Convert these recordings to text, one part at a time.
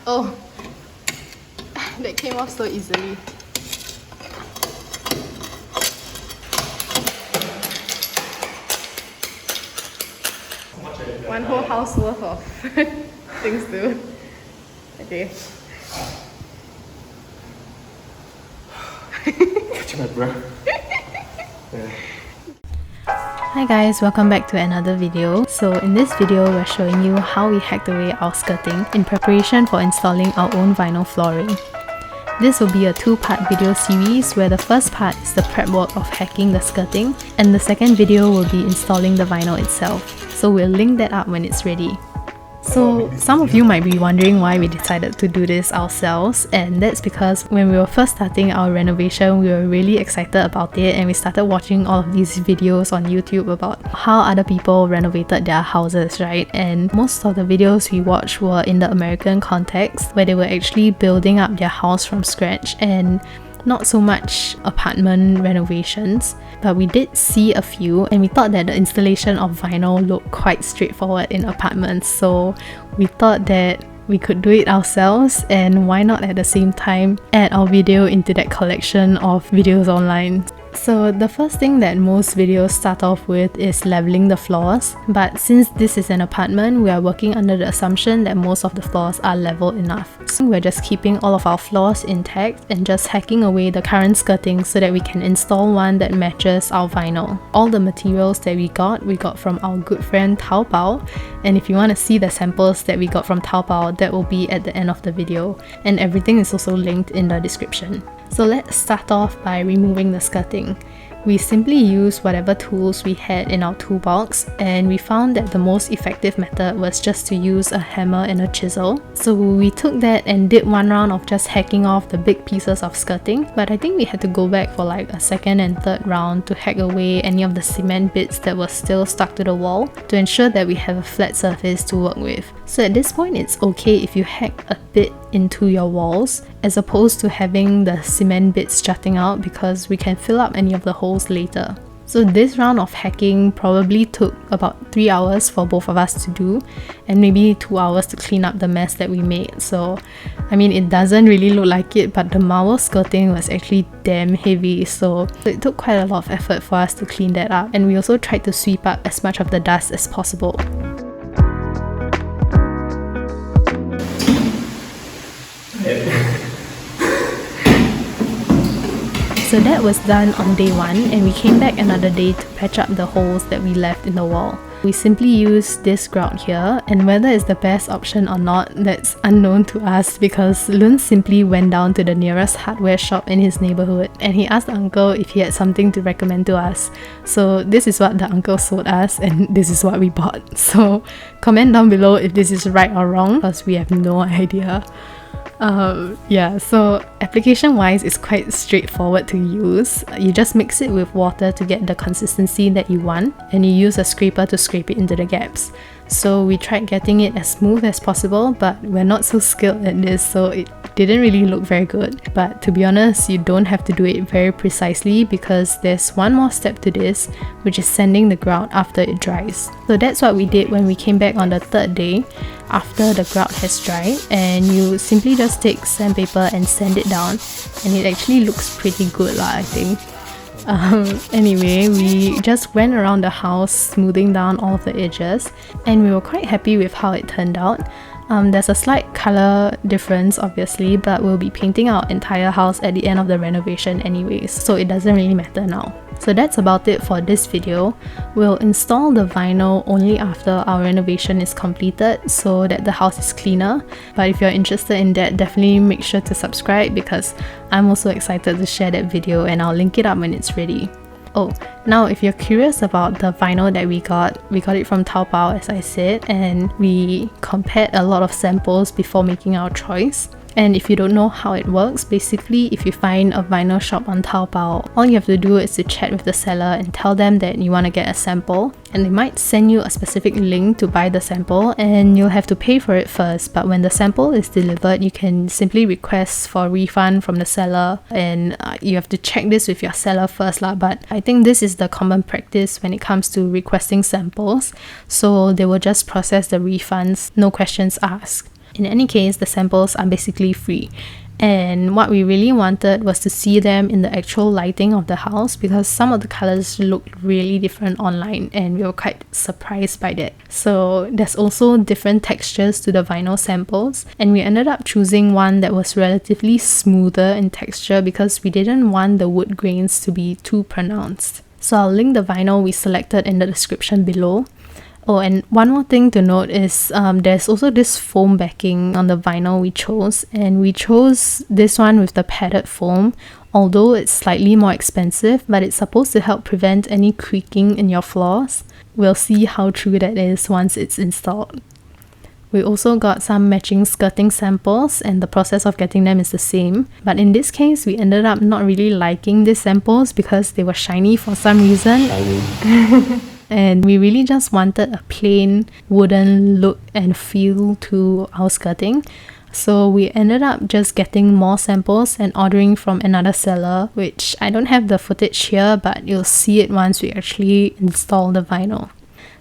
Oh, that came off so easily. One whole house worth of things to. Okay. Catching my breath. Yeah. Hi guys, welcome back to another video. So in this video, we're showing you how we hacked away our skirting in preparation for installing our own vinyl flooring. This will be a two-part video series where the first part is the prep work of hacking the skirting and the second video will be installing the vinyl itself. So we'll link that up when it's ready. So some of you might be wondering why we decided to do this ourselves, and that's because when we were first starting our renovation, we were really excited about it and we started watching all of these videos on YouTube about how other people renovated their houses, right? And most of the videos we watched were in the American context where they were actually building up their house from scratch and not so much apartment renovations, but we did see a few and we thought that the installation of vinyl looked quite straightforward in apartments, so we thought that we could do it ourselves, and why not at the same time add our video into that collection of videos online. So the first thing that most videos start off with is leveling the floors, but since this is an apartment, we are working under the assumption that most of the floors are level enough. So we're just keeping all of our floors intact and just hacking away the current skirting so that we can install one that matches our vinyl. All the materials that we got from our good friend Taobao, and if you want to see the samples that we got from Taobao, that will be at the end of the video, and everything is also linked in the description. So let's start off by removing the skirting. We simply used whatever tools we had in our toolbox, and we found that the most effective method was just to use a hammer and a chisel. So we took that and did one round of just hacking off the big pieces of skirting, but I think we had to go back for like a second and third round to hack away any of the cement bits that were still stuck to the wall to ensure that we have a flat surface to work with. So at this point, it's okay if you hack a bit into your walls as opposed to having the cement bits jutting out, because we can fill up any of the holes later. So this round of hacking probably took about 3 hours for both of us to do, and maybe 2 hours to clean up the mess that we made. So I mean, it doesn't really look like it, but the marble skirting was actually damn heavy, so it took quite a lot of effort for us to clean that up, and we also tried to sweep up as much of the dust as possible. So that was done on day one, and we came back another day to patch up the holes that we left in the wall. We simply used this grout here, and whether it's the best option or not, that's unknown to us, because Loon simply went down to the nearest hardware shop in his neighborhood and he asked the uncle if he had something to recommend to us. So this is what the uncle sold us, and this is what we bought. So comment down below if this is right or wrong, because we have no idea. Yeah, so application wise, it's quite straightforward to use. You just mix it with water to get the consistency that you want, and you use a scraper to scrape it into the gaps. So we tried getting it as smooth as possible, but we're not so skilled at this, so it didn't really look very good. But to be honest, you don't have to do it very precisely, because there's one more step to this, which is sanding the grout after it dries. So that's what we did when we came back on the third day after the grout has dried, and you simply just take sandpaper and sand it down, and it actually looks pretty good lah, I think. Anyway, we just went around the house smoothing down all of the edges, and we were quite happy with how it turned out. There's a slight color difference obviously, but we'll be painting our entire house at the end of the renovation anyways, so it doesn't really matter now. So that's about it for this video. We'll install the vinyl only after our renovation is completed so that the house is cleaner, but if you're interested in that, definitely make sure to subscribe, because I'm also excited to share that video, and I'll link it up when it's ready. Oh, now if you're curious about the vinyl that we got it from Taobao, as I said, and we compared a lot of samples before making our choice. And if you don't know how it works, basically if you find a vinyl shop on Taobao, all you have to do is to chat with the seller and tell them that you want to get a sample, and they might send you a specific link to buy the sample, and you'll have to pay for it first. But when the sample is delivered, you can simply request for a refund from the seller, and you have to check this with your seller first lah. But I think this is the common practice when it comes to requesting samples, so they will just process the refunds, no questions asked. In any case, the samples are basically free. And what we really wanted was to see them in the actual lighting of the house, because some of the colors looked really different online and we were quite surprised by that. So there's also different textures to the vinyl samples, and we ended up choosing one that was relatively smoother in texture because we didn't want the wood grains to be too pronounced. So I'll link the vinyl we selected in the description below. Oh, and one more thing to note is there's also this foam backing on the vinyl we chose, and we chose this one with the padded foam, although it's slightly more expensive, but it's supposed to help prevent any creaking in your floors. We'll see how true that is once it's installed. We also got some matching skirting samples, and the process of getting them is the same, but in this case we ended up not really liking these samples because they were shiny for some reason. Shiny. And we really just wanted a plain wooden look and feel to our skirting. So we ended up just getting more samples and ordering from another seller, which I don't have the footage here, but you'll see it once we actually install the vinyl.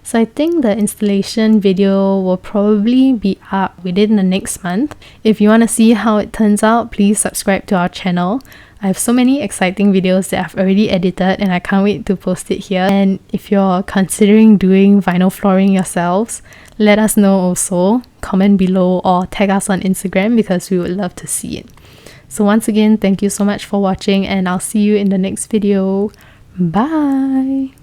So I think the installation video will probably be up within the next month. If you want to see how it turns out, please subscribe to our channel. I have so many exciting videos that I've already edited and I can't wait to post it here. And if you're considering doing vinyl flooring yourselves, let us know also. Comment below or tag us on Instagram because we would love to see it. So once again, thank you so much for watching and I'll see you in the next video. Bye!